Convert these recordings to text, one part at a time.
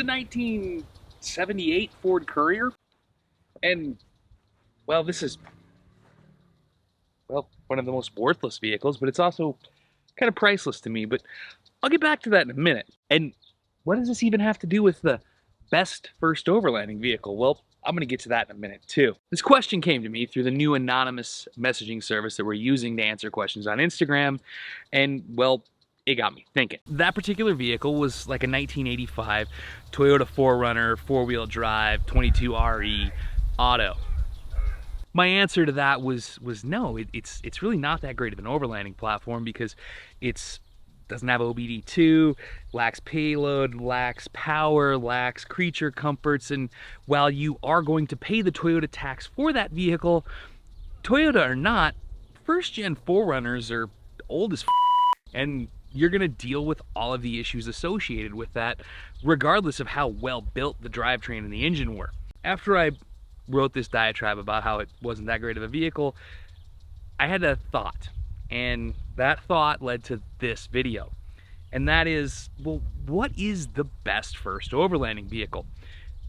1978 Ford Courier. And, well, this is, well, one of the most worthless vehicles, but it's also kind of priceless to me. But I'll get back to that in a minute. And what does this even have to do with the best first overlanding vehicle? Well, I'm going to get to that in a minute too. This question came to me through the new anonymous messaging service that we're using to answer questions on Instagram. And, well, it got me thinking. That particular vehicle was like a 1985 Toyota 4Runner, four-wheel drive, 22RE auto. My answer to that was no. It's really not that great of an overlanding platform because it's doesn't have OBD2, lacks payload, lacks power, lacks creature comforts, and while you are going to pay the Toyota tax for that vehicle, Toyota or not, first-gen 4Runners are old as and you're gonna deal with all of the issues associated with that, regardless of how well built the drivetrain and the engine were. After I wrote this diatribe about how it wasn't that great of a vehicle, I had a thought. And that thought led to this video. And that is, well, what is the best first overlanding vehicle?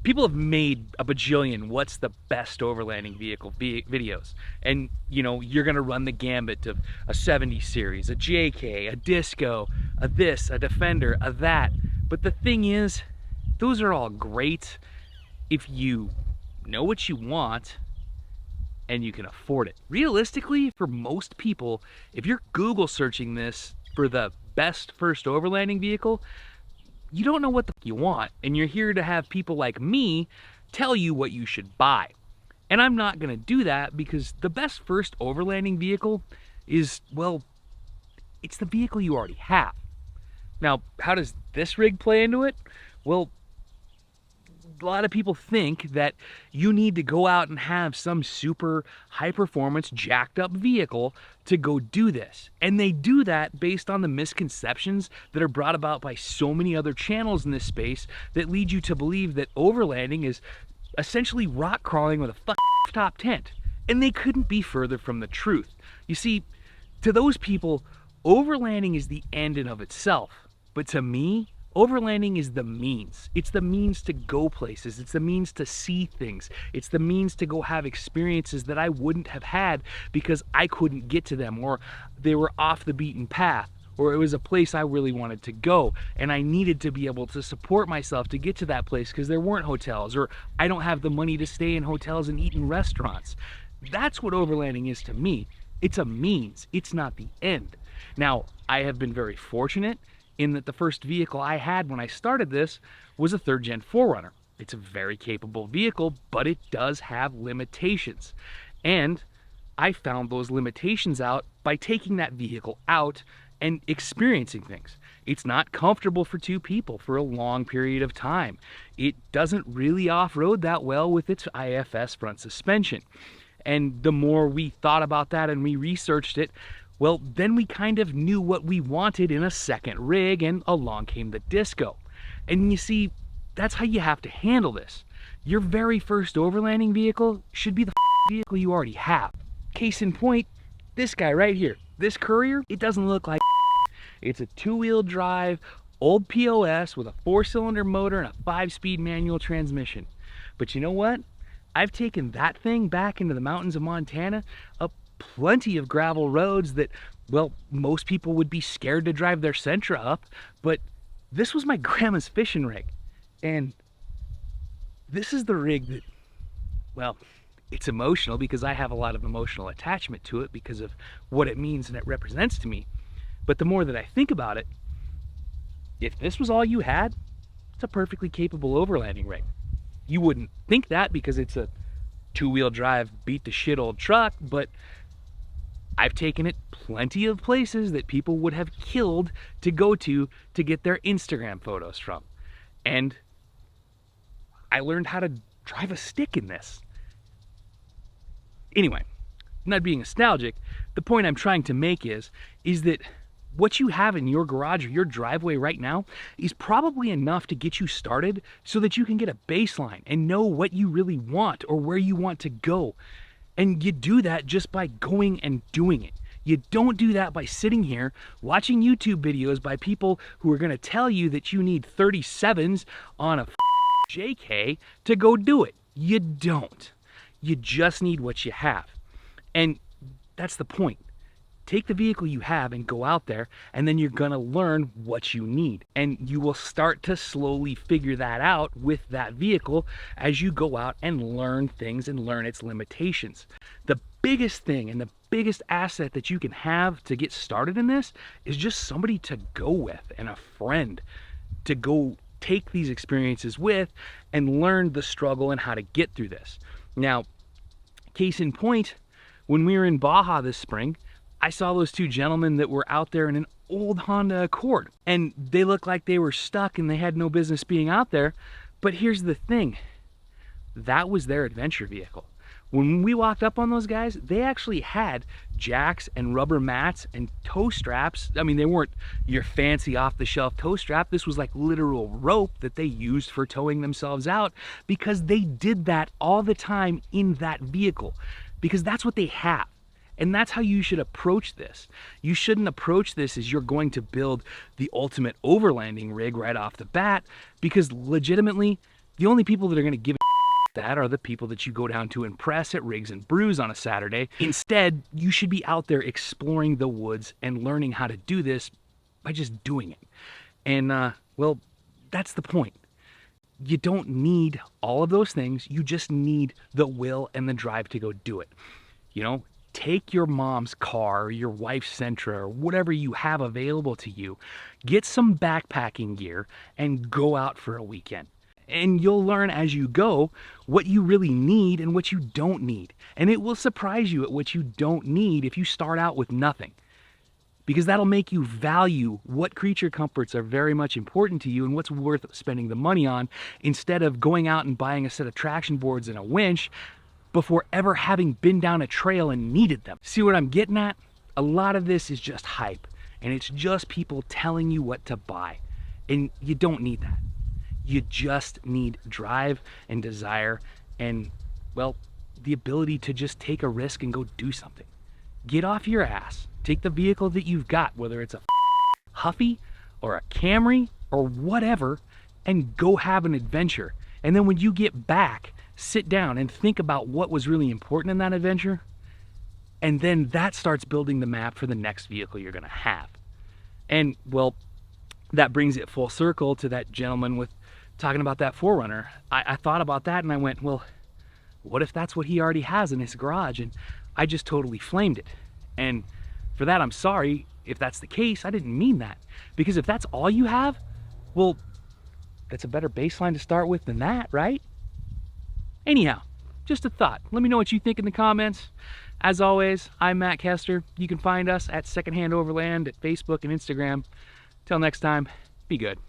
People have made a bajillion what's the best overlanding vehicle videos. And, you know, you're gonna run the gambit of a 70 series, a JK, a Disco, a this, a Defender, a that. But the thing is, those are all great if you know what you want and you can afford it. Realistically, for most people, if you're Google searching this for the best first overlanding vehicle, you don't know what the you want, and you're here to have people like me tell you what you should buy. And I'm not gonna do that because the best first overlanding vehicle is, well, it's the vehicle you already have. Now, how does this rig play into it? Well, a lot of people think that you need to go out and have some super high performance jacked up vehicle to go do this. And they do that based on the misconceptions that are brought about by so many other channels in this space that lead you to believe that overlanding is essentially rock crawling with a top tent. And they couldn't be further from the truth. You see, to those people, overlanding is the end in of itself. But to me, overlanding is the means. It's the means to go places. It's the means to see things. It's the means to go have experiences that I wouldn't have had because I couldn't get to them, or they were off the beaten path, or it was a place I really wanted to go and I needed to be able to support myself to get to that place because there weren't hotels, or I don't have the money to stay in hotels and eat in restaurants. That's what overlanding is to me. It's a means. It's not the end. Now, I have been very fortunate in that the first vehicle I had when I started this was a third-gen 4Runner. It's a very capable vehicle, but it does have limitations. And I found those limitations out by taking that vehicle out and experiencing things. It's not comfortable for two people for a long period of time. It doesn't really off-road that well with its IFS front suspension. And the more we thought about that and we researched it, well, then we kind of knew what we wanted in a second rig, and along came the Disco. And you see, that's how you have to handle this. Your very first overlanding vehicle should be the vehicle you already have. Case in point, this guy right here. This Courier, it doesn't look like it's a two-wheel drive, old POS with a 4-cylinder motor and a 5-speed manual transmission. But you know what? I've taken that thing back into the mountains of Montana, up plenty of gravel roads that, well, most people would be scared to drive their Sentra up, but this was my grandma's fishing rig. And this is the rig that, well, it's emotional because I have a lot of emotional attachment to it because of what it means and it represents to me. But the more that I think about it, if this was all you had, it's a perfectly capable overlanding rig. You wouldn't think that because it's a two-wheel drive, beat the shit old truck, but I've taken it plenty of places that people would have killed to go to get their Instagram photos from. And I learned how to drive a stick in this. Anyway, I'm not being nostalgic. The point I'm trying to make is that what you have in your garage or your driveway right now is probably enough to get you started so that you can get a baseline and know what you really want or where you want to go. And you do that just by going and doing it. You don't do that by sitting here watching YouTube videos by people who are going to tell you that you need 37s on a JK to go do it. You don't. You just need what you have. And that's the point. Take the vehicle you have and go out there, and then you're gonna learn what you need. And you will start to slowly figure that out with that vehicle as you go out and learn things and learn its limitations. The biggest thing and the biggest asset that you can have to get started in this is just somebody to go with and a friend to go take these experiences with and learn the struggle and how to get through this. Now, case in point, when we were in Baja this spring, I saw those two gentlemen that were out there in an old Honda Accord, and they looked like they were stuck and they had no business being out there. But here's the thing, that was their adventure vehicle. When we walked up on those guys, they actually had jacks and rubber mats and tow straps. I mean, they weren't your fancy off-the-shelf tow strap. This was like literal rope that they used for towing themselves out, because they did that all the time in that vehicle, because that's what they have. And that's how you should approach this. You shouldn't approach this as you're going to build the ultimate overlanding rig right off the bat, because legitimately, the only people that are going to give a that are the people that you go down to impress at Rigs and Brews on a Saturday. Instead, you should be out there exploring the woods and learning how to do this by just doing it. And well, that's the point. You don't need all of those things. You just need the will and the drive to go do it. You know, take your mom's car or your wife's Sentra or whatever you have available to you, get some backpacking gear and go out for a weekend. And you'll learn as you go what you really need and what you don't need. And it will surprise you at what you don't need if you start out with nothing. Because that'll make you value what creature comforts are very much important to you and what's worth spending the money on, instead of going out and buying a set of traction boards and a winch before ever having been down a trail and needed them. See what I'm getting at? A lot of this is just hype, and it's just people telling you what to buy. And you don't need that. You just need drive and desire and, well, the ability to just take a risk and go do something. Get off your ass. Take the vehicle that you've got, whether it's a Huffy or a Camry or whatever, and go have an adventure. And then when you get back, sit down and think about what was really important in that adventure. And then that starts building the map for the next vehicle you're gonna have. And, well, that brings it full circle to that gentleman with talking about that 4Runner. I thought about that and I went, well, what if that's what he already has in his garage? And I just totally flamed it. And for that, I'm sorry. If that's the case, I didn't mean that. Because if that's all you have, well, that's a better baseline to start with than that, right? Anyhow, just a thought. Let me know what you think in the comments. As always, I'm Matt Kester. You can find us at Secondhand Overland at Facebook and Instagram. Till next time, be good.